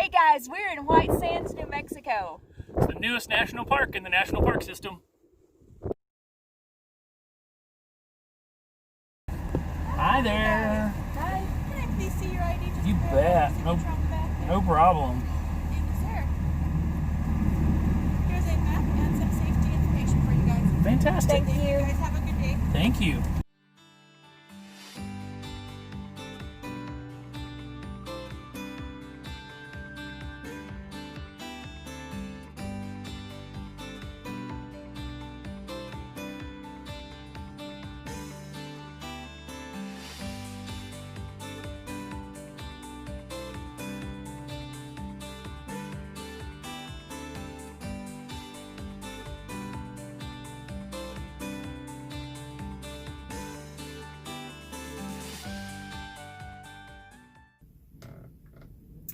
Hey guys, we're in White Sands, New Mexico. It's the newest national park in the national park system. Hi there. Hi. Can I please see your ID? Just You bet. No problem. Thank you, sir. Here's a map and some safety information for you guys. Fantastic. Thank you. You guys have a good day. Thank you.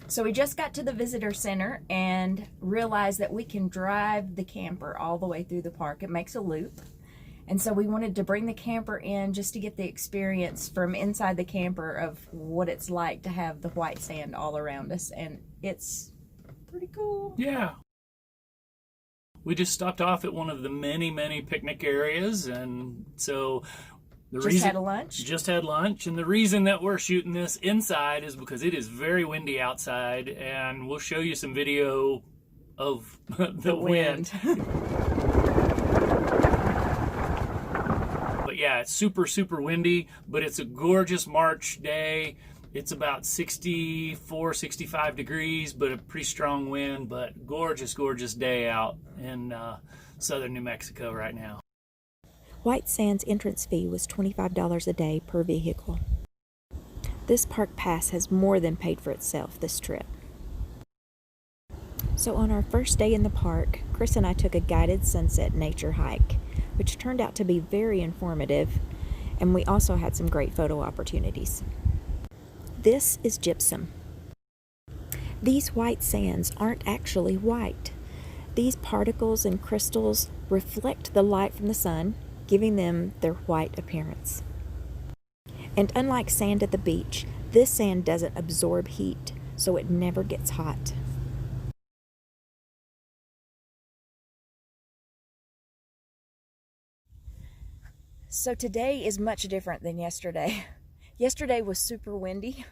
So we just got to the visitor center and realized that we can drive the camper all the way through the park. It makes a loop. And so we wanted to bring the camper in just to get the experience from inside the camper of what it's like to have the white sand all around us. And it's pretty cool. Yeah. We just stopped off at one of the many picnic areas, and so Just had a lunch. Just had lunch, and the reason that we're shooting this inside is because it is very windy outside, and we'll show you some video of the wind. But yeah, it's super windy, but it's a gorgeous March day. It's about 64, 65 degrees, but a pretty strong wind, but gorgeous day out in southern New Mexico right now. White Sands entrance fee was $25 a day per vehicle. This park pass has more than paid for itself this trip. So on our first day in the park, Chris and I took a guided sunset nature hike, which turned out to be very informative, and we also had some great photo opportunities. This is gypsum. These white sands aren't actually white. These particles and crystals reflect the light from the sun, giving them their white appearance. And unlike sand at the beach, this sand doesn't absorb heat, so it never gets hot. So today is much different than yesterday. Yesterday was super windy.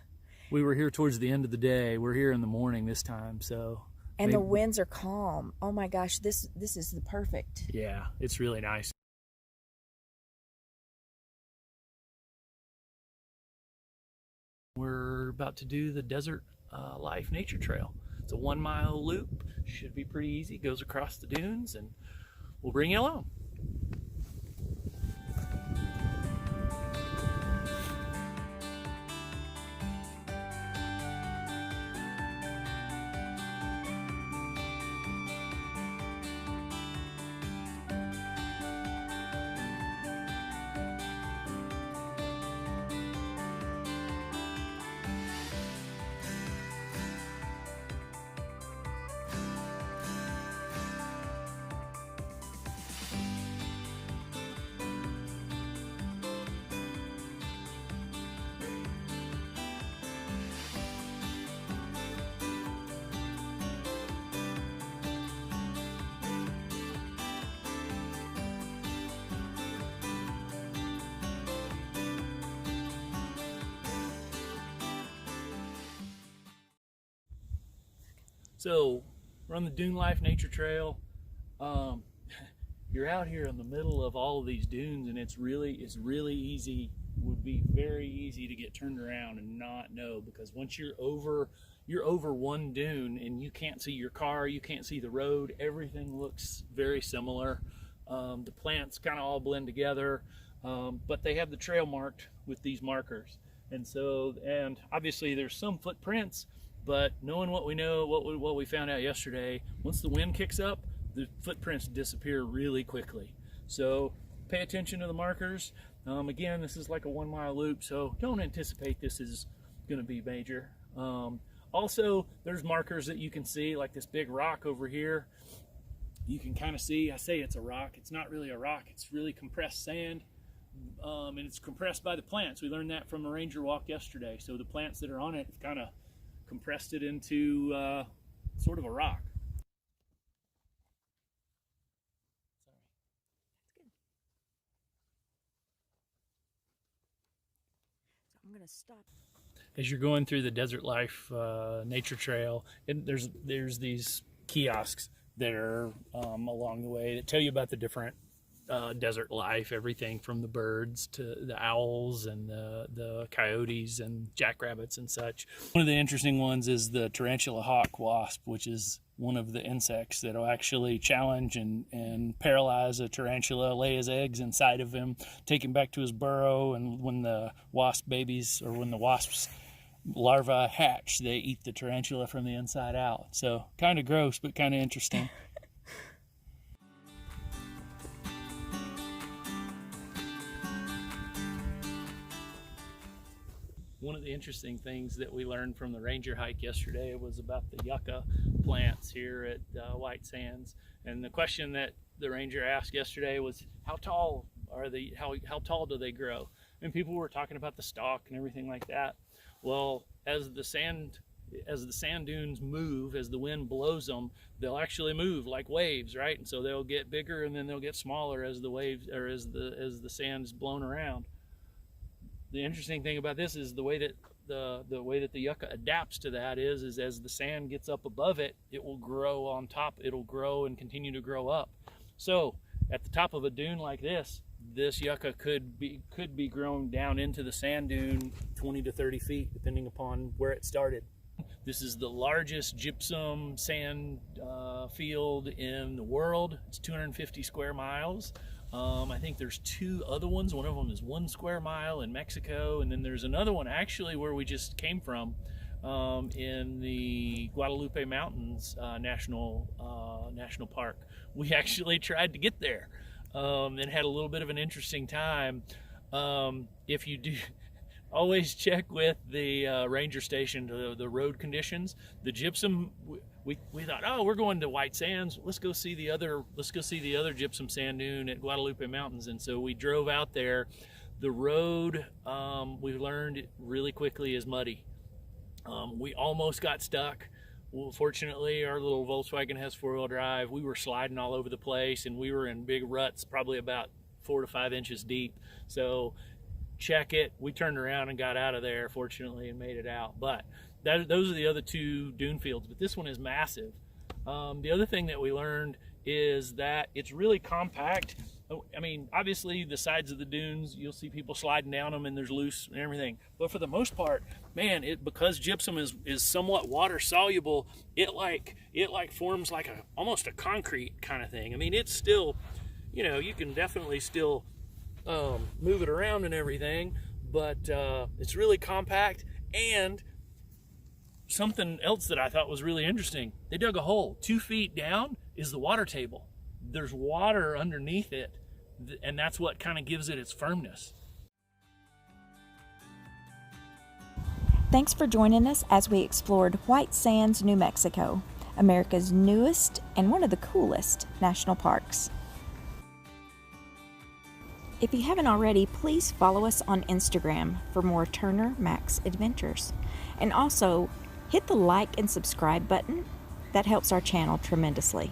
We were here towards the end of the day. We're here in the morning this time, so. And the winds are calm. Oh my gosh, this is the perfect. Yeah, it's really nice. We're about to do the Desert Life Nature Trail. It's a 1 mile loop. Should be pretty easy. Goes across the dunes, and we'll bring you along. So we're on the Dune Life Nature Trail. You're out here in the middle of all of these dunes, and it's really easy. Would be very easy to get turned around and not know, because once you're over one dune and you can't see your car, you can't see the road. Everything looks very similar. The plants kind of all blend together, but they have the trail marked with these markers, and obviously there's some footprints. But knowing what we know, what we found out yesterday, once the wind kicks up, the footprints disappear really quickly. So pay attention to the markers. Again, this is like a 1 mile loop, so don't anticipate this is going to be major. Also, there's markers that you can see, like this big rock over here. You can kind of see, I say it's a rock. It's not really a rock. It's really compressed sand, and it's compressed by the plants. We learned that from a ranger walk yesterday. So the plants that are on it kind of compressed it into sort of a rock. I'm going to stop. As you're going through the Desert Life nature trail, and there's these kiosks that are along the way that tell you about the different desert life, everything from the birds to the owls and the coyotes and jackrabbits and such. One of the interesting ones is the tarantula hawk wasp, which is one of the insects that will actually challenge and paralyze a tarantula, lay his eggs inside of him, take him back to his burrow, and when the wasp babies, or when the wasps larvae hatch, they eat the tarantula from the inside out. So kind of gross, but kind of interesting. One of the interesting things that we learned from the ranger hike yesterday was about the yucca plants here at White Sands. And the question that the ranger asked yesterday was, how tall are they? How tall do they grow? And people were talking about the stalk and everything like that. Well, as the sand dunes move, as the wind blows them, they'll actually move like waves, right? And so they'll get bigger and then they'll get smaller as the waves, or as the sand's blown around. The interesting thing about this is the way that the yucca adapts to that is as the sand gets up above it, it will grow on top. It'll grow and continue to grow up. So at the top of a dune like this yucca could be grown down into the sand dune 20 to 30 feet, depending upon where it started. This is the largest gypsum sand field in the world. It's 250 square miles. I think there's two other ones. One of them is 1 square mile in Mexico, and then there's another one actually where we just came from in the Guadalupe Mountains National Park. We actually tried to get there and had a little bit of an interesting time. If you do, always check with the ranger station the road conditions. The gypsum, we thought, oh, we're going to White Sands. Let's go see the other gypsum sand dune at Guadalupe Mountains. And so we drove out there. The road, we learned really quickly, is muddy. We almost got stuck. Well, fortunately, our little Volkswagen has 4-wheel drive. We were sliding all over the place, and we were in big ruts, probably about 4 to 5 inches deep. So check it. We turned around and got out of there, fortunately, and made it out. But those are the other two dune fields, but this one is massive. The other thing that we learned is that it's really compact. I mean, obviously the sides of the dunes, you'll see people sliding down them and there's loose and everything. But for the most part, man, because gypsum is somewhat water soluble, it forms like almost a concrete kind of thing. I mean, it's still, you can definitely still move it around and everything, but it's really compact. And something else that I thought was really interesting, they dug a hole 2 feet down is the water table. There's water underneath it, and that's what kind of gives it its firmness. Thanks for joining us as we explored White Sands, New Mexico, America's newest and one of the coolest national parks. If you haven't already, please follow us on Instagram for more Turner Max adventures. And also, hit the like and subscribe button. That helps our channel tremendously.